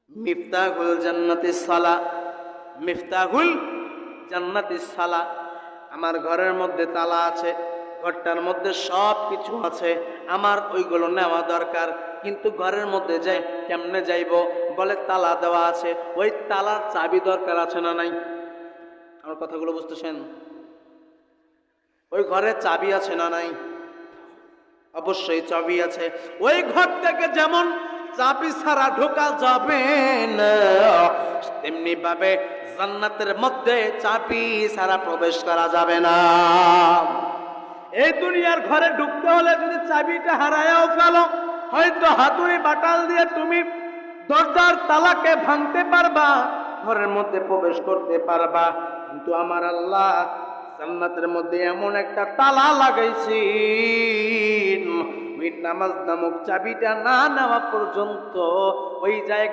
মিফতাহুল জান্নাতিস সালাহ, মিফতাহুল জান্নাতিস সালাহ। আমার ঘরের মধ্যে তালা আছে, ঘরটার মধ্যে সব কিছু আছে, আমার ওইগুলো নেওয়া দরকার, কিন্তু ঘরের মধ্যে যাই কেমনে যাইব? বলে তালা দেওয়া আছে, ওই তালার চাবি দরকার আছে না নাই? আমার কথাগুলো বুঝতেছেন? ওই ঘরে চাবি আছে না নাই? অবশ্যই চাবি আছে। ওই ঘর থেকে যেমন চাবি ছাড়া ঢোকা যাবে না, তেমনি ভাবে জান্নাতের মধ্যে চাবি ছাড়া প্রবেশ করা যাবে না। এই দুনিয়ার ঘরে ঢুকতে হলে যদি চাবিটা হারায়াও ফেলো, হয়তো হাতুড়ি বাটাল দিয়ে তুমি দরজার তালাকে ভাঙতে পারবা, ঘরের মধ্যে প্রবেশ করতে পারবা, কিন্তু আমার আল্লাহ জান্নাতের মধ্যে এমন একটা তালা লাগাইছি, ওই নামাজ নামক চাবিটা না নেওয়া পর্যন্ত ওই জায়গা